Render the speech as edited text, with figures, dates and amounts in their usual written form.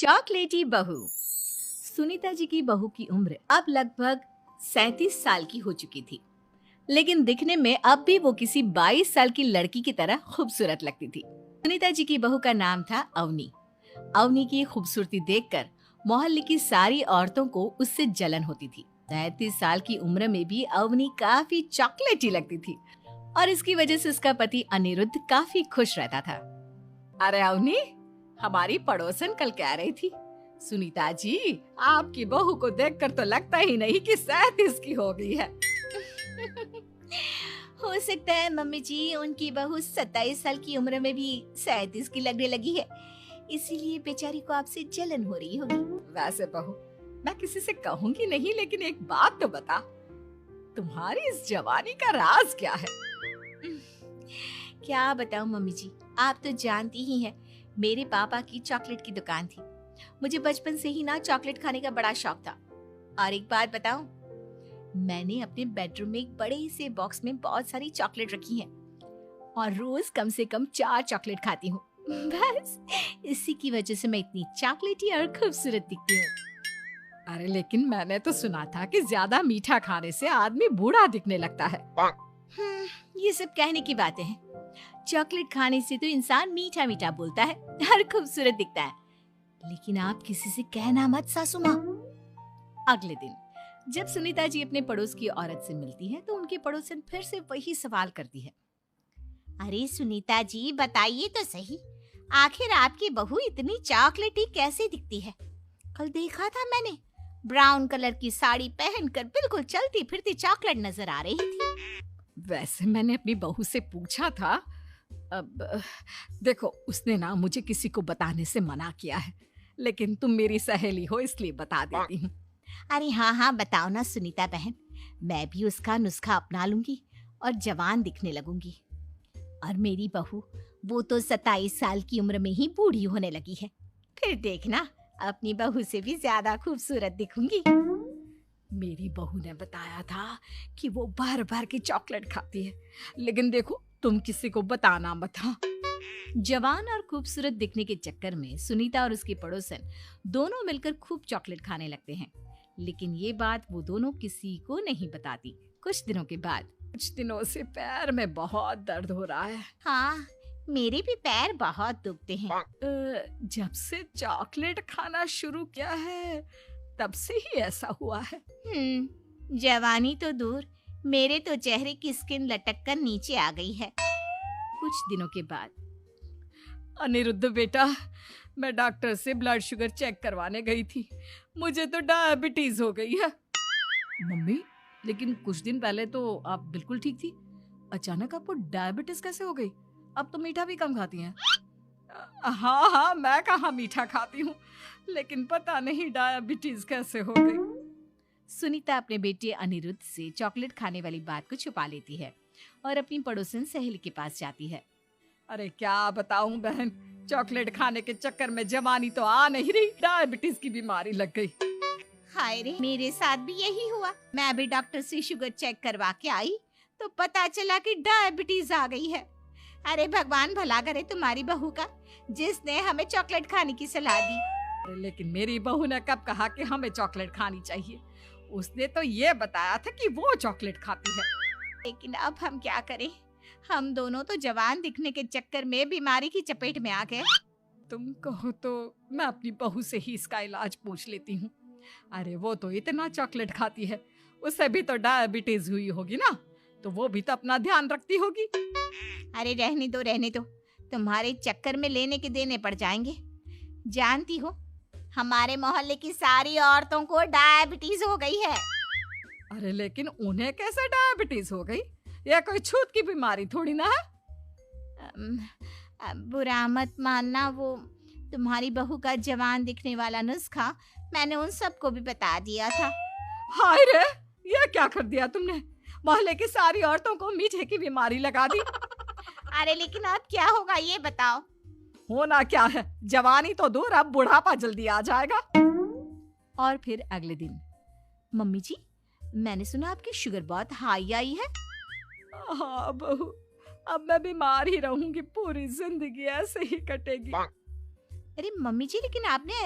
चॉकलेटी बहू। सुनीता जी की बहू की उम्र अब लगभग 37 साल की हो चुकी थी, लेकिन दिखने में अब भी वो किसी 22 साल की लड़की की तरह खूबसूरत लगती थी। सुनीता जी की बहू का नाम था अवनी। अवनी की खूबसूरती देखकर मोहल्ले की सारी औरतों को उससे जलन होती थी। 33 साल की उम्र में भी अवनी काफी चॉकलेटी लगती थी और इसकी वजह से उसका पति अनिरुद्ध काफी खुश रहता था। अरे अवनी, हमारी पड़ोसन कल कह रही थी, सुनीता जी आपकी बहू को देखकर तो लगता ही नहीं कि 37 की हो गई है। हो सकता है मम्मी जी उनकी बहू 27 साल की उम्र में भी 37 की लगने लगी है, इसीलिए बेचारी को आपसे जलन हो रही होगी। वैसे बहू, मैं किसी से कहूंगी नहीं, लेकिन एक बात तो बता, तुम्हारी इस जवानी का राज क्या है? क्या बताऊं मम्मी जी, आप तो जानती ही हैं, मेरे पापा की चॉकलेट की दुकान थी। मुझे बचपन से ही ना चॉकलेट खाने का बड़ा शौक था। और एक बात बताऊं, मैंने अपने बेडरूम में एक बड़े से बॉक्स में बहुत सारी चॉकलेट रखी हैं और रोज कम से कम 4 चॉकलेट खाती हूँ। बस इसी की वजह से मैं इतनी चॉकलेटी और खूबसूरत दिखती हूँ। अरे लेकिन मैंने तो सुना था कि ज्यादा मीठा खाने से आदमी बूढ़ा दिखने लगता है। ये सब कहने की बातें हैं। चॉकलेट खाने से तो इंसान मीठा मीठा बोलता है और खूबसूरत दिखता है। लेकिन आप किसी से कहना मत सासू माँ। अगले दिन जब सुनीता जी अपने पड़ोस की औरत से मिलती है तो उनकी पड़ोसन फिर से वही सवाल करती है। अरे सुनीता जी बताइए तो सही, आखिर आपकी बहू इतनी चॉकलेटी कैसे दिखती है? कल देखा था मैंने, ब्राउन कलर की साड़ी पहनकर बिल्कुल चलती फिरती चॉकलेट नजर आ रही थी। वैसे मैंने अपनी बहू से पूछा था। अब देखो, उसने ना मुझे किसी को बताने से मना किया है, लेकिन तुम मेरी सहेली हो इसलिए बता देती हूँ। अरे हाँ हाँ बताओ ना सुनीता बहन, मैं भी उसका नुस्खा अपना लूंगी और जवान दिखने लगूंगी। और मेरी बहू वो तो 27 साल की उम्र में ही बूढ़ी होने लगी है, फिर देखना अपनी बहू से भी ज्यादा खूबसूरत दिखूंगी। मेरी बहू ने बताया था कि वो भर भर के चॉकलेट खाती है, लेकिन देखो तुम किसी को बताना मत। हाँ। जवान और खूबसूरत दिखने के चक्कर में सुनीता और उसकी पड़ोसन दोनों मिलकर खूब चॉकलेट खाने लगते हैं, लेकिन ये बात वो दोनों किसी को नहीं बताती। कुछ दिनों से पैर में बहुत दर्द हो रहा है। हाँ, मेरे भी पैर बहुत दुखते हैं। जब से चॉकलेट खाना शुरू किया है तब से ही ऐसा हुआ है। जवानी तो दूर, मेरे तो चेहरे की स्किन लटक कर नीचे आ गई है। कुछ दिनों के बाद, अनिरुद्ध बेटा, मैं डॉक्टर से ब्लड शुगर चेक करवाने गई थी, मुझे तो डायबिटीज हो गई है। मम्मी, लेकिन कुछ दिन पहले तो आप बिल्कुल ठीक थी, अचानक आपको डायबिटीज कैसे हो गई? अब तो मीठा भी कम खाती हैं। हाँ हाँ, मैं कहाँ मीठा खाती हूँ, लेकिन पता नहीं डायबिटीज कैसे हो गई। सुनीता अपने बेटे अनिरुद्ध से चॉकलेट खाने वाली बात को छुपा लेती है और अपनी पड़ोसन सहेली के पास जाती है। अरे क्या बताऊं बहन, चॉकलेट खाने के चक्कर में जवानी तो आ नहीं रही, डायबिटीज की बीमारी लग गई। हाय रे, मेरे साथ भी यही हुआ। मैं भी डॉक्टर से शुगर चेक करवा के आई तो पता चला कि डायबिटीज आ गई है। अरे भगवान भला करे तुम्हारी बहू का, जिसने हमें चॉकलेट खाने की सलाह दी। लेकिन मेरी बहू ने कब कहा कि हमें चॉकलेट खानी चाहिए? उसने तो ये बताया था कि वो चॉकलेट खाती है। लेकिन अब हम क्या करें, हम दोनों तो जवान दिखने के चक्कर में बीमारी की चपेट में आ गए। तुम कहो तो मैं अपनी बहू से ही इसका इलाज पूछ लेती हूँ। अरे वो तो इतना चॉकलेट खाती है, उसे भी तो डायबिटीज हुई होगी ना, तो वो भी तो अपना ध्यान रखती होगी। अरे रहने दो, तुम्हारे चक्कर में लेने के देने पड़ जाएंगे। जानती हो, हमारे मोहल्ले की सारी औरतों को डायबिटीज हो गई है। अरे लेकिन उन्हें कैसे डायबिटीज हो गई? यह कोई छूत की बीमारी थोड़ी ना है। बुरा मत मानना, वो तुम्हारी बहू का जवान दिखने वाला नुस्खा मैंने उन सबको भी बता दिया था। हाय रे, ये क्या कर दिया तुमने? मोहल्ले की सारी औरतों को मीठे की बीमारी लगा दी। अरे लेकिन अब क्या होगा ये बताओ। होना क्या है, जवानी तो दूर, अब बुढ़ापा जल्दी आ जाएगा। और फिर अगले दिन, मम्मी जी, मैंने सुना आपकी शुगर बहुत हाई आई है। हाँ बहू, अब मैं बीमार ही रहूंगी, पूरी जिंदगी ऐसे ही कटेगी। अरे मम्मी जी, लेकिन आपने